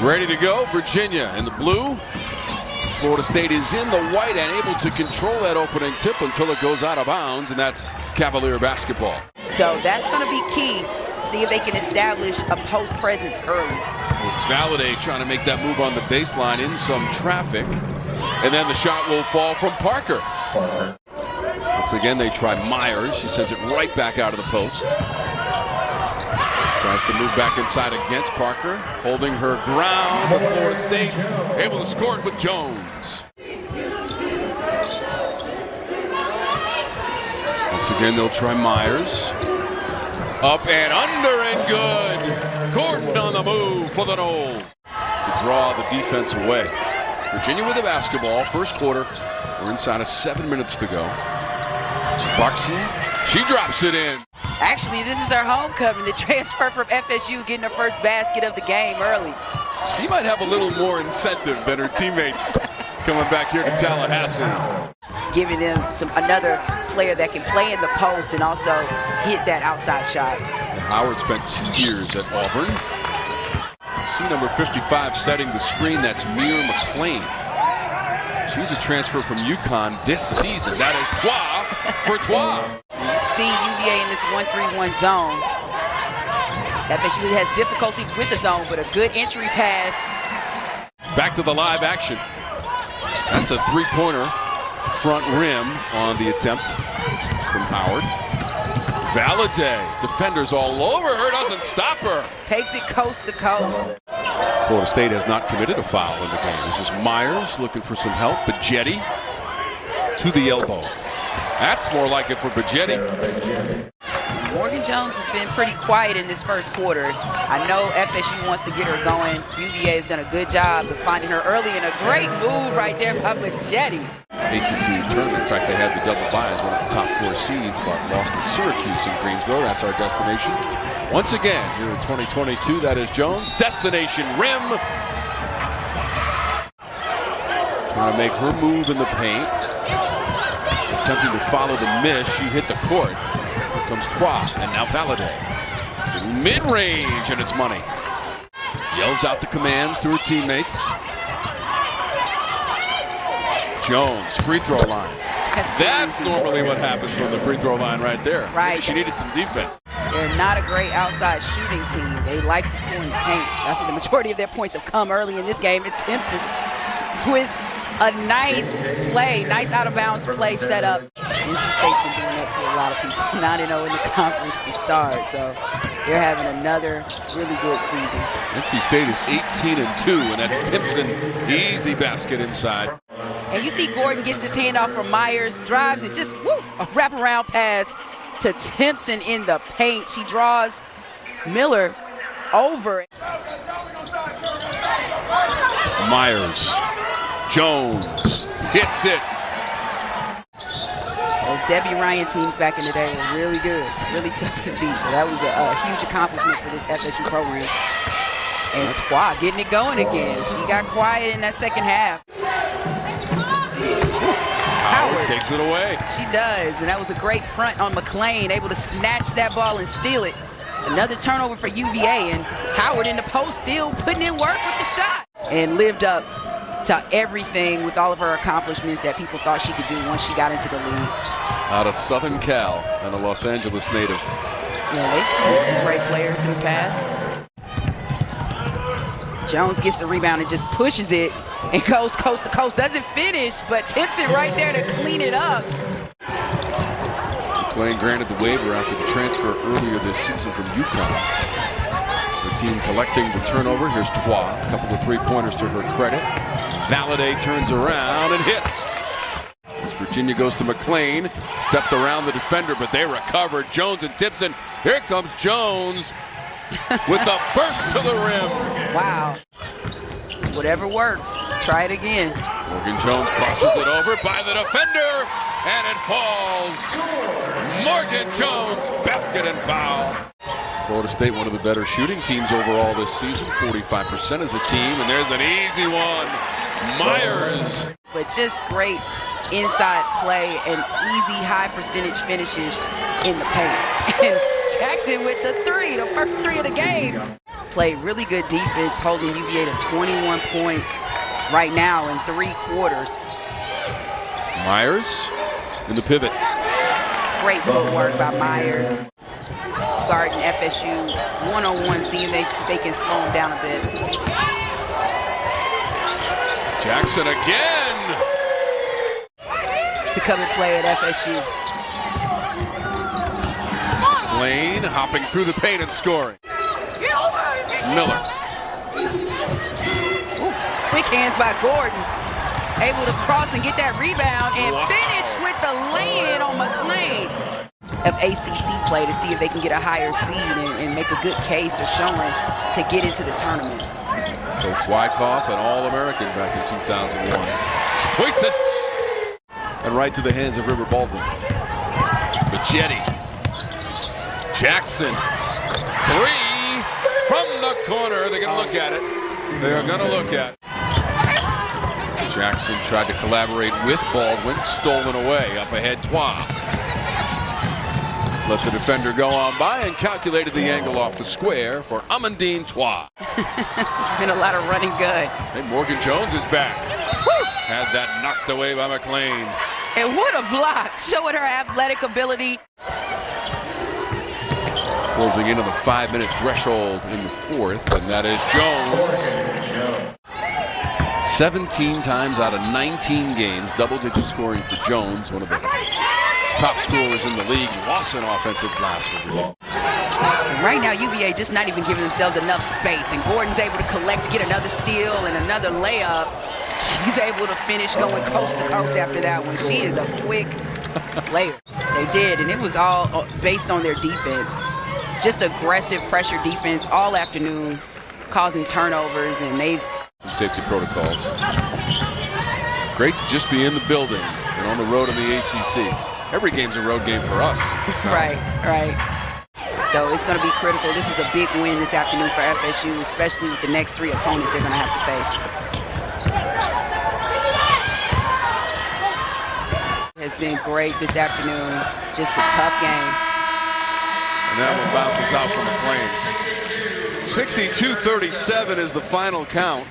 Ready to go, Virginia in the blue. Florida State is in the white and able to control that opening tip until it goes out of bounds, and that's Cavalier basketball. So that's going to be key. See if they can establish a post presence early. Valade trying to make that move on the baseline in some traffic. And then the shot will fall from Parker. Once again, they try Myers. She sends it right back out of the post. Tries to move back inside against Parker. Holding her ground. Florida State able to score it with Jones. Once again, they'll try Myers. Up and under and good. Gordon on the move for the Noles to draw the defense away. Virginia with the basketball. First quarter. We're inside of 7 minutes to go. Buxton. She drops it in. Actually, this is her homecoming. The transfer from FSU getting her first basket of the game early. She might have a little more incentive than her teammates coming back here to Tallahassee. Giving them another player that can play in the post and also hit that outside shot. Howard spent 2 years at Auburn. See number 55 setting the screen. That's Mir McLean. She's a transfer from UConn this season. That is Toi for Toi. You see UVA in this 1-3-1 zone. FSU has difficulties with the zone, but a good entry pass. Back to the live action. That's a three-pointer front rim on the attempt from Howard. Valade, defenders all over her, doesn't stop her. Takes it coast to coast. Florida State has not committed a foul in the game. This is Myers looking for some help. Bajetti to the elbow. That's more like it for Bajetti. Morgan Jones has been pretty quiet in this first quarter. I know FSU wants to get her going. UVA has done a good job of finding her early, and a great move right there by Bajetti. ACC tournament. In fact, they had the double bye as one of the top 4 seeds, but lost to Syracuse in Greensboro. That's our destination. Once again, here in 2022, that is Jones. Destination rim. Trying to make her move in the paint. Attempting to follow the miss. She hit the court. Here comes Toi, and now Valade. Mid-range, and it's money. Yells out the commands to her teammates. Jones, free throw line. That's normally what happens from the free throw line right there. Right. Maybe she needed some defense. They're not a great outside shooting team. They like to score in the paint. That's where the majority of their points have come early in this game. And Timpson with a nice play, nice out-of-bounds play set up. NC State's been doing that to a lot of people. 9-0 in the conference to start, so they're having another really good season. NC State is 18-2, and that's Timpson. Easy basket inside. And you see Gordon gets his hand off from Myers, drives and just a wraparound pass to Timpson in the paint. She draws Miller over. Myers, Jones hits it. Those Debbie Ryan teams back in the day were really good, really tough to beat. So that was a huge accomplishment for this FSU program. And Toi getting it going again. She got quiet in that second half. Howard takes it away. She does, and that was a great front on McLean, able to snatch that ball and steal it. Another turnover for UVA, and Howard in the post still putting in work with the shot. And lived up to everything with all of her accomplishments that people thought she could do once she got into the league. Out of Southern Cal and a Los Angeles native. Yeah, they've produced some great players in the past. Jones gets the rebound and just pushes it and goes coast to coast. Doesn't finish, but tips it right there to clean it up. McLean granted the waiver after the transfer earlier this season from UConn. The team collecting the turnover. Here's Toi, a couple of three-pointers to her credit. Valade turns around and hits. As Virginia goes to McLean, stepped around the defender, but they recovered. Jones and Timpson. Here comes Jones with the burst to the rim. Wow. Whatever works. Try it again. Morgan Jones crosses it over by the defender, and it falls. Morgan Jones, basket and foul. Florida State, one of the better shooting teams overall this season, 45% as a team, and there's an easy one. Myers. But just great inside play and easy high percentage finishes in the paint. And Jackson with the three, the first three of the game. Played really good defense, holding UVA to 21 points right now in 3 quarters. Myers in the pivot. Great footwork by Myers. Guarding FSU one-on-one, seeing they can slow him down a bit. Jackson again. To come and play at FSU. Lane hopping through the paint and scoring. Miller. Ooh, quick hands by Gordon. Able to cross and get that rebound and finish with the lay-in on McClain. Of ACC play to see if they can get a higher seed and make a good case or showing to get into the tournament. Coach Wyckoff, an All-American back in 2001. Choices! And right to the hands of River Baldwin. Machetti. Jackson. 3 from the corner. They're going to look at it. They're going to look at it. Jackson tried to collaborate with Baldwin. Stolen away. Up ahead, Toi. Let the defender go on by and calculated the angle off the square for Amadine Toi. It's been a lot of running good. And Morgan Jones is back. Woo! Had that knocked away by McClain. And what a block, showing her athletic ability. Closing in on the 5-minute threshold in the 4th, and that is Jones. 17 times out of 19 games, double-digit scoring for Jones, one of the top scorers in the league. Lost an offensive glass for him. Right now, UVA just not even giving themselves enough space, and Gordon's able to collect, get another steal and another layup. She's able to finish going coast to coast after that one. She is a quick player. They did, and it was all based on their defense. Just aggressive pressure defense all afternoon, causing turnovers, and they've... Safety protocols. Great to just be in the building and on the road in the ACC. Every game's a road game for us. Right. So it's going to be critical. This was a big win this afternoon for FSU, especially with the next 3 opponents they're going to have to face. Has been great this afternoon. Just a tough game. And that one bounces out from McClain. 62-37 is the final count.